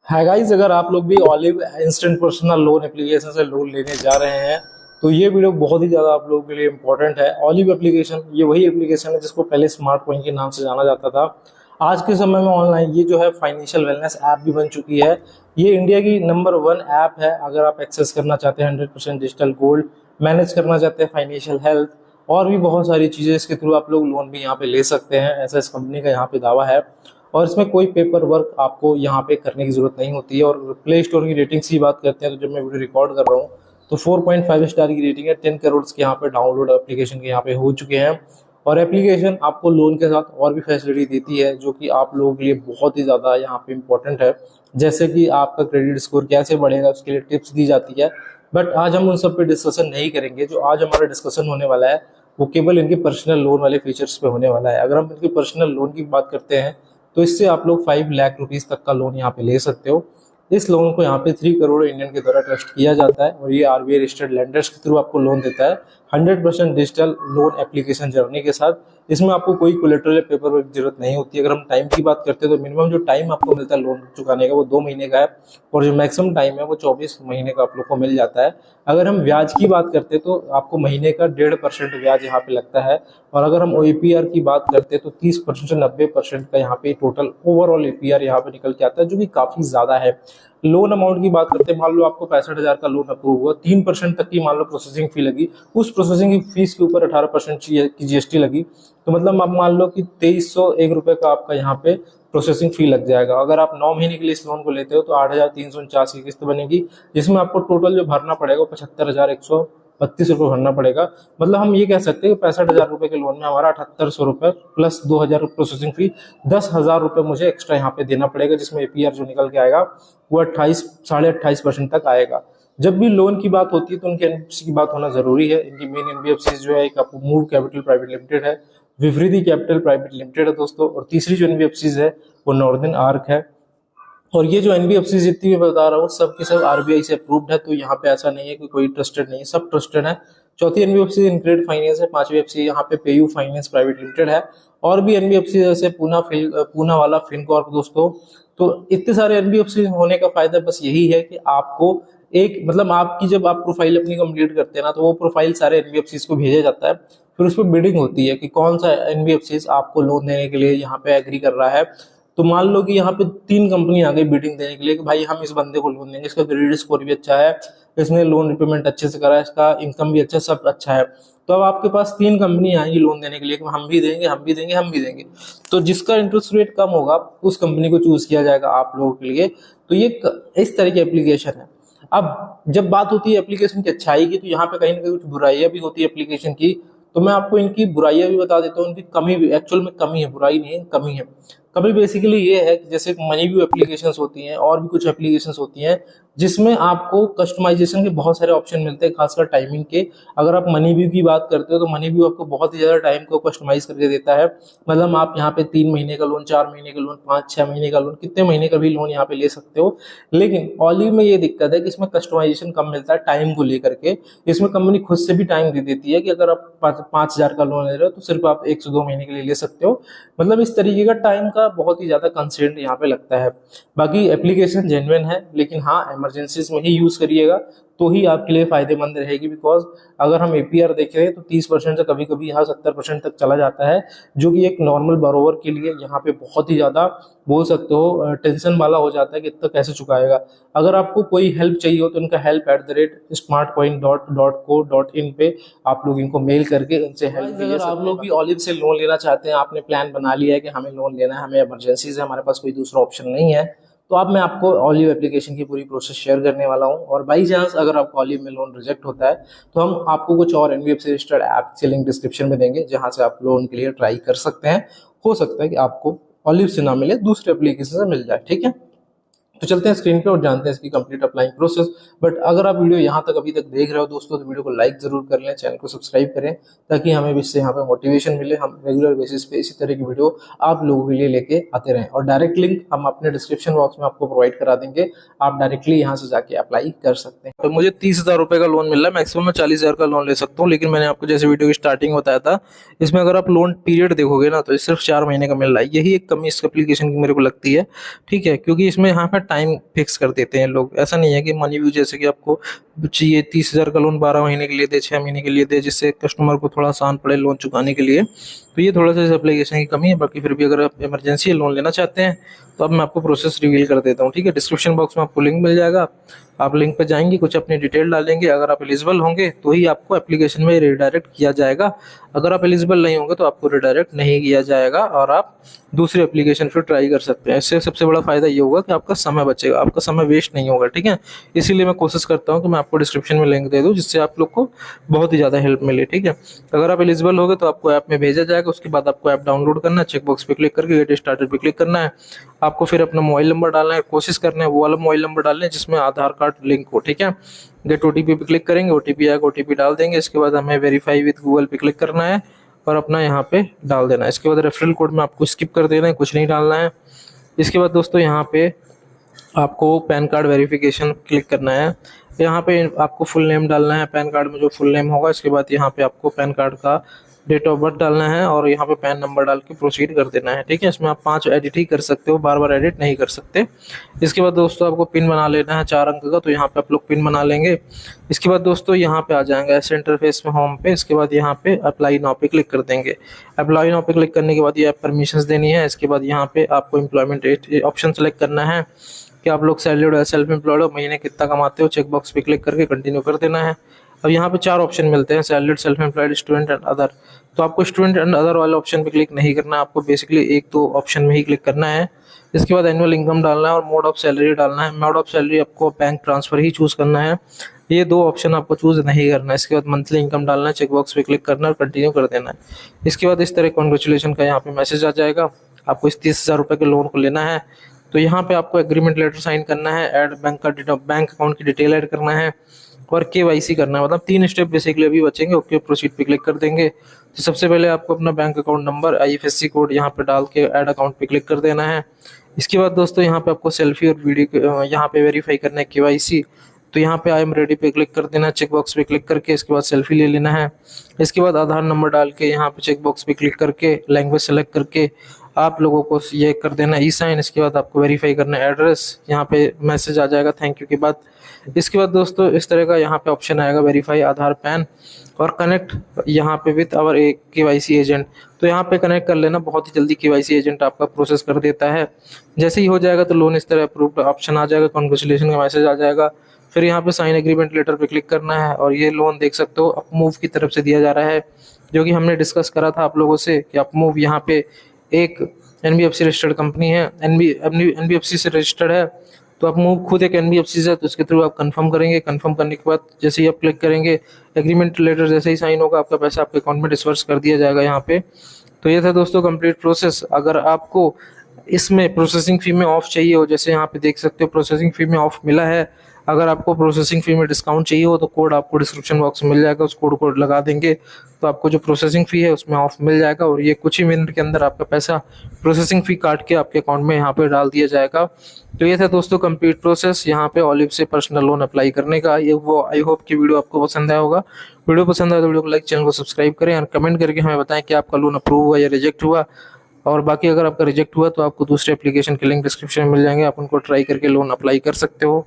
है गाइस, अगर आप लोग भी olive instant personal loan application से लोन लेने जा रहे हैं तो ये वीडियो बहुत ही ज़्यादा आप लोगों के लिए इंपॉर्टेंट है। ऑलिव एप्लीकेशन ये वही एप्लीकेशन है जिसको पहले स्मार्ट कॉइन के नाम से जाना जाता था। आज के समय में ऑनलाइन ये जो है फाइनेंशियल वेलनेस ऐप भी बन चुकी है। ये इंडिया की नंबर 1 ऐप है। अगर आप एक्सेस करना चाहते हैं 100% डिजिटल गोल्ड, मैनेज करना चाहते हैं फाइनेंशियल हेल्थ और भी बहुत सारी चीज़ें, इसके थ्रू आप लोग लोन भी यहाँ पे ले सकते हैं, ऐसा इस कंपनी का यहाँ पे दावा है। और इसमें कोई पेपर वर्क आपको यहाँ पे करने की जरूरत नहीं होती है। और प्ले स्टोर की रेटिंग्स की बात करते हैं तो जब मैं वीडियो रिकॉर्ड कर रहा हूँ तो 4.5 स्टार की रेटिंग है। 10 करोड़ के यहाँ पे डाउनलोड एप्लीकेशन के यहाँ पे हो चुके हैं। और एप्लीकेशन आपको लोन के साथ और भी फैसिलिटी देती है जो कि आप लोगों के लिए बहुत ही ज़्यादा यहाँ पे इम्पोर्टेंट है। जैसे कि आपका क्रेडिट स्कोर कैसे बढ़ेगा उसके लिए टिप्स दी जाती है। बट आज हम उन सब पे डिस्कशन नहीं करेंगे। जो आज हमारा डिस्कशन होने वाला है वो केवल इनके पर्सनल लोन वाले फीचर्स पे होने वाला है। अगर हम इनके पर्सनल लोन की बात करते हैं तो इससे आप लोग 5 लाख रुपीस तक का लोन यहाँ पे ले सकते हो। इस लोन को यहाँ पे 3 करोड़ इंडियन के द्वारा ट्रस्ट किया जाता है और ये आरबीआई रजिस्टर्ड लेंडर्स के थ्रू आपको लोन देता है 100% डिजिटल लोन एप्लीकेशन जर्नी के साथ। इसमें आपको कोई कोलेटरल पेपर वर्क की जरूरत नहीं होती है। अगर हम टाइम की बात करते हैं तो मिनिमम जो टाइम आपको मिलता है लोन चुकाने का वो 2 महीने का है और जो मैक्सिमम टाइम है वो 24 महीने का आप लोग को मिल जाता है। अगर हम ब्याज की बात करते हैं तो आपको महीने का 1.5% ब्याज यहाँ पे लगता है। और अगर हम एपीआर की बात करते हैं तो 30% से 90% का यहाँ पे टोटल ओवरऑल एपीआर यहाँ पे निकल के आता है, जो कि काफी ज्यादा है। लोन अमाउंट की बात करते हैं, मान लो आपको 65,000 का लोन अप्रूव हुआ, 3% तक की मान लो प्रोसेसिंग फी लगी, उस प्रोसेसिंग फीस के ऊपर 18% की जीएसटी लगी, तो मतलब आप मान लो कि 2301 रुपए का आपका यहाँ पे प्रोसेसिंग फी लग जाएगा। अगर आप 9 महीने के लिए इस लोन को लेते हो तो 8,349 की किस्त बनेगी, जिसमें आपको टोटल जो भरना पड़ेगा 75,132 रुपये भरना पड़ेगा। मतलब हम ये कह सकते हैं कि 65,000 रुपए के लोन में हमारा 7,800 रुपए प्लस 2,000 प्रोसेसिंग फी 10,000 रुपए मुझे एक्स्ट्रा यहाँ पे देना पड़ेगा, जिसमें एपीआर जो निकल के आएगा वो 28-28.5% तक आएगा। जब भी लोन की बात होती है तो उनके एनबीएफसी की बात होना जरूरी है। इनकी मेन एनबीएफसी जो है एक मूव कैपिटल प्राइवेट लिमिटेड है, विवृद्धि कैपिटल प्राइवेट लिमिटेड है दोस्तों, और तीसरी जो एनबीएफसी है वो नॉर्दर्न आर्क है। और ये जो एनबीएफसी जितनी मैं बता रहा हूँ सब की सब आरबीआई से अप्रूव्ड है, तो यहाँ पे ऐसा नहीं है कि कोई ट्रस्टेड नहीं है, सब ट्रस्टेड है। चौथी एनबीएफसी इनक्रेड फाइनेंस है। पांचवी एफसी यहाँ पे पेयू फाइनेंस प्राइवेट लिमिटेड है। और भी एनबीएफसी जैसे पूना वाला फिनकॉर्प दोस्तों। तो इतने सारे एनबीएफसी होने का फायदा बस यही है कि आपको एक मतलब आपकी जब आप प्रोफाइल अपनी कंप्लीट करते हैं ना तो वो प्रोफाइल सारे एनबीएफसी को भेजा जाता है। फिर उस पर बिडिंग होती है कि कौन सा एनबीएफसी आपको लोन देने के लिए यहाँ पे एग्री कर रहा है। तो मान लो कि यहाँ पे 3 कंपनी आ गई बिडिंग देने के लिए कि भाई हम इस बंदे को लोन देंगे, इसका क्रेडिट स्कोर भी अच्छा है, इसने लोन रिपेमेंट अच्छे से करा है, इसका इनकम भी अच्छा, सब अच्छा है। तो अब आपके पास 3 कंपनी आएंगी लोन देने के लिए कि हम भी देंगे, हम भी देंगे, हम भी देंगे। तो जिसका इंटरेस्ट रेट कम होगा उस कंपनी को चूज किया जाएगा आप लोगों के लिए। तो ये इस तरह की एप्लीकेशन है। अब जब बात होती है एप्लीकेशन की अच्छाई की तो यहाँ पे कहीं ना कहीं कुछ बुराइयां भी होती है एप्लीकेशन की। तो मैं आपको इनकी बुराइयां भी बता देता हूँ, इनकी कमी भी, एक्चुअल में कमी है, बुराई नहीं है, कमी है। कमी बेसिकली ये है कि जैसे मनी व्यू एप्लीकेशंस होती हैं और भी कुछ एप्लीकेशंस होती हैं जिसमें आपको कस्टमाइजेशन के बहुत सारे ऑप्शन मिलते हैं, खासकर टाइमिंग के। अगर आप मनी व्यू की बात करते हो तो मनी व्यू आपको बहुत ही ज्यादा टाइम को कस्टमाइज करके देता है। मतलब आप यहाँ पे 3 महीने का लोन, 4 महीने का लोन, 5-6 महीने का लोन, कितने महीने का भी लोन यहाँ पे ले सकते हो। लेकिन ऑलिव में ये दिक्कत है कि इसमें कस्टमाइजेशन कम मिलता है टाइम को लेकर के। इसमें कंपनी खुद से भी टाइम दे देती है कि अगर आप 5,000 का लोन ले रहे हो तो सिर्फ आप 1 से 2 महीने के लिए ले सकते हो। मतलब इस तरीके का टाइम का बहुत ही ज्यादा कंसेंट यहाँ पे लगता है। बाकी एप्लीकेशन जेन्युइन है, लेकिन हाँ इमरजेंसी में ही यूज करिएगा तो ही आपके लिए फायदेमंद रहेगी। बिकॉज अगर हम एपीआर देख रहे हैं तो 30% से कभी कभी यहाँ 70% तक चला जाता है, जो कि एक नॉर्मल बरोवर के लिए यहाँ पे बहुत ही ज्यादा बोल सकते हो टेंशन वाला हो जाता है कि इतना कैसे चुकाएगा। अगर आपको कोई हेल्प चाहिए हो तो इनका help@smartcoin.co.in पे आप लोग इनको मेल करके इनसे हेल्प। अगर आप लोग भी ऑलिव से लोन लेना चाहते हैं, आपने प्लान बना लिया है कि हमें लोन लेना है, हमें इमरजेंसी है, हमारे पास कोई दूसरा ऑप्शन नहीं है, तो अब मैं आपको ऑलिव एप्लीकेशन की पूरी प्रोसेस शेयर करने वाला हूं। और बाई चांस अगर आपको ऑलिव में लोन रिजेक्ट होता है तो हम आपको कुछ और एनबीएफसी रजिस्टर्ड ऐप के लिंक डिस्क्रिप्शन में देंगे जहां से आप लोन के लिए ट्राई कर सकते हैं। हो सकता है कि आपको ऑलिव से ना मिले, दूसरे एप्लीकेशन से मिल जाए। ठीक है, तो चलते हैं स्क्रीन पे और जानते हैं इसकी कंप्लीट अप्लाइंग प्रोसेस। बट अगर आप वीडियो यहाँ तक अभी तक देख रहे हो दोस्तों तो वीडियो को लाइक जरूर कर लें, चैनल को सब्सक्राइब करें, ताकि हमें भी इससे यहाँ पे मोटिवेशन मिले, हम रेगुलर बेसिस पे इसी तरह की वीडियो आप लोगों के लिए लेके आते रहें। और डायरेक्ट लिंक हम अपने डिस्क्रिप्शन बॉक्स में आपको प्रोवाइड करा देंगे, आप डायरेक्टली यहाँ से जाके अप्लाई कर सकते हैं। तो मुझे 30,000 रुपए का लोन मिल रहा है, मैक्सिमम मैं 40,000 का लोन ले सकता हूँ। लेकिन मैंने आपको जैसे वीडियो की स्टार्टिंग बताया था, इसमें अगर आप लोन पीरियड देखोगे ना तो सिर्फ 4 महीने का मिल रहा है। यही एक कमी इस एप्लीकेशन की मेरे को लगती है। ठीक है, क्योंकि इसमें यहाँ पे टाइम फिक्स कर देते हैं लोग। ऐसा नहीं है कि मनी व्यू जैसे कि आपको चाहिए 30,000 का लोन 12 महीने के लिए दे, 6 महीने के लिए दे, जिससे कस्टमर को थोड़ा आसान पड़े लोन चुकाने के लिए। तो ये थोड़ा सा इस एप्लीकेशन की कमी है। बाकी फिर भी अगर आप इमरजेंसी लोन लेना चाहते हैं तो अब मैं आपको प्रोसेस रिवील कर देता हूँ, ठीक है। डिस्क्रिप्शन बॉक्स में आपको लिंक मिल जाएगा, आप लिंक पर जाएंगे, कुछ अपनी डिटेल डालेंगे, अगर आप एलिजिबल होंगे तो ही आपको एप्लीकेशन में रिडायरेक्ट किया जाएगा। अगर आप एलिजिबल नहीं होंगे तो आपको रिडायरेक्ट नहीं किया जाएगा और आप दूसरी एप्लीकेशन फिर ट्राई कर सकते हैं। इससे सबसे बड़ा फायदा ये होगा कि आपका समय बचेगा, आपका समय वेस्ट नहीं होगा, ठीक है। इसीलिए मैं कोशिश करता हूँ कि मैं आपको डिस्क्रिप्शन में लिंक दे दूँ, जिससे आप लोग को बहुत ही ज़्यादा हेल्प मिले, ठीक है। अगर आप एलिजिबल होगे तो आपको ऐप में भेजा जाएगा, उसके बाद आपको ऐप डाउनलोड करना है, चेकबॉक्स पे क्लिक करके गेट स्टार्टेड पे क्लिक करना है। आपको फिर अपना मोबाइल नंबर डालना है, कोशिश करना है वो वाला मोबाइल नंबर डालना है जिसमें आधार कार्ड लिंक हो, ठीक है। गेट ओटीपी पे क्लिक करेंगे, ओटीपी आएगा, ओटीपी डाल देंगे। इसके बाद हमें वेरीफाई विद गूगल पे क्लिक करना है और अपना यहाँ पे डाल देना है। इसके बाद रेफरल कोड में आपको स्किप कर देना है, कुछ नहीं डालना है। इसके बाद दोस्तों यहाँ पे आपको पैन कार्ड वेरिफिकेशन क्लिक करना है। यहाँ पे आपको फुल नेम डालना है, पैन कार्ड में जो फुल नेम होगा। इसके बाद यहाँ पे आपको पैन कार्ड का डेट ऑफ बर्थ डालना है और यहाँ पे पैन नंबर डाल के प्रोसीड कर देना है, ठीक है। इसमें आप 5 एडिट ही कर सकते हो, बार बार एडिट नहीं कर सकते। इसके बाद दोस्तों आपको पिन बना लेना है 4 अंक का, तो यहाँ पे आप लोग पिन बना लेंगे। इसके बाद दोस्तों यहाँ पे आ जाएंगे ऐसे इंटरफेस में होम पे। इसके बाद यहाँ पे अप्लाई नाउ पे क्लिक कर देंगे। अप्लाई नाउ पे क्लिक करने के बाद ये परमिशंस देनी है। इसके बाद यहाँ पे आपको एम्प्लॉयमेंट ऑप्शन सेलेक्ट करना है कि आप लोग सैलरीड या सेल्फ एम्प्लॉयड हो, महीने कितना कमाते हो। चेक बॉक्स पे क्लिक करके कंटिन्यू कर देना है। अब यहाँ पे 4 ऑप्शन मिलते हैं, salaried, self employed, student and other. तो आपको स्टूडेंट एंड अदर वाले ऑप्शन पे क्लिक नहीं करना है, आपको बेसिकली 1-2 ऑप्शन में ही क्लिक करना है। इसके बाद एनुअल इनकम डालना है और मोड ऑफ सैलरी डालना है। मोड ऑफ सैलरी आपको बैंक ट्रांसफर ही चूज करना है, ये 2 ऑप्शन आपको चूज नहीं करना है। इसके बाद मंथली इनकम डालना है, चेक बॉक्स पे क्लिक करना है और कंटिन्यू कर देना है। इसके बाद इस तरह कॉन्ग्रेचुलेशन का यहाँ पे मैसेज आ जाएगा। आपको इस 30,000 रुपये के लोन को लेना है, तो यहाँ पे आपको एग्रीमेंट लेटर साइन करना है, ऐड बैंक अकाउंट की डिटेल ऐड करना है और केवाईसी करना है। मतलब 3 स्टेप बेसिकली अभी बचेंगे। ओके प्रोसीड पे क्लिक कर देंगे। तो सबसे पहले आपको अपना bank account number, IFSC code यहाँ पे डाल के ऐड अकाउंट पे क्लिक कर देना है। इसके बाद दोस्तों यहाँ पे आपको सेल्फी और वीडियो यहाँ पे वेरीफाई करना है, केवाईसी। तो यहाँ पे आई एम रेडी पे क्लिक कर देना है, चेक बॉक्स पे क्लिक करके। इसके बाद सेल्फी ले लेना है। इसके बाद आधार नंबर डाल के यहाँ पे चेक बॉक्स पे क्लिक करके लैंग्वेज सेलेक्ट करके आप लोगों को ये कर देना ई साइन। इसके बाद आपको वेरीफाई करना है एड्रेस, यहाँ पे मैसेज आ जाएगा थैंक यू के बाद। इसके बाद दोस्तों इस तरह का यहाँ पे ऑप्शन आएगा, वेरीफाई आधार पैन और कनेक्ट यहाँ पे विथ आवर केवाईसी एजेंट। तो यहाँ पे कनेक्ट कर लेना, बहुत ही जल्दी केवाईसी एजेंट आपका प्रोसेस कर देता है। जैसे ही हो जाएगा तो लोन इस तरह अप्रूव्ड ऑप्शन आ जाएगा, कॉन्ग्रेचुलेशन का मैसेज आ जाएगा। फिर यहाँ पे साइन एग्रीमेंट लेटर पे क्लिक करना है और ये लोन देख सकते हो अपमूव की तरफ से दिया जा रहा है, जो कि हमने डिस्कस करा था आप लोगों से कि अपमूव यहाँ पे एक एनबीएफसी रजिस्टर्ड कंपनी है, एनबीएफसी से रजिस्टर्ड है। तो आप मूव खुद एक एनबीएफसी से, तो उसके थ्रू आप कंफर्म करेंगे। कंफर्म करने के बाद जैसे ही आप क्लिक करेंगे एग्रीमेंट लेटर जैसे ही साइन होगा, आपका पैसा आपके अकाउंट में डिस्पर्स कर दिया जाएगा यहाँ पे। तो ये था दोस्तों कंप्लीट प्रोसेस। अगर आपको इसमें प्रोसेसिंग फी में ऑफ चाहिए हो, जैसे यहाँ पे देख सकते हो प्रोसेसिंग फी में ऑफ मिला है। अगर आपको प्रोसेसिंग फी में डिस्काउंट चाहिए हो तो कोड आपको डिस्क्रिप्शन बॉक्स में मिल जाएगा, उस कोड को लगा देंगे तो आपको जो प्रोसेसिंग फी है उसमें ऑफ मिल जाएगा और ये कुछ ही मिनट के अंदर आपका पैसा प्रोसेसिंग फी काट के आपके अकाउंट में यहाँ पे डाल दिया जाएगा। तो ये था दोस्तों कंप्लीट प्रोसेस यहाँ पे ऑलिव से पर्सनल लोन अप्लाई करने का। ये वो आई होप कि वीडियो आपको पसंद आया होगा। वीडियो पसंद आया तो वीडियो को लाइक, चैनल को सब्सक्राइब करें और कमेंट करके हमें बताएं कि आपका लोन अप्रूव हुआ या रिजेक्ट हुआ। और बाकी अगर आपका रिजेक्ट हुआ तो आपको दूसरे एप्लीकेशन के लिंक डिस्क्रिप्शन में मिल जाएंगे, आप उनको ट्राई करके लोन अप्लाई कर सकते हो।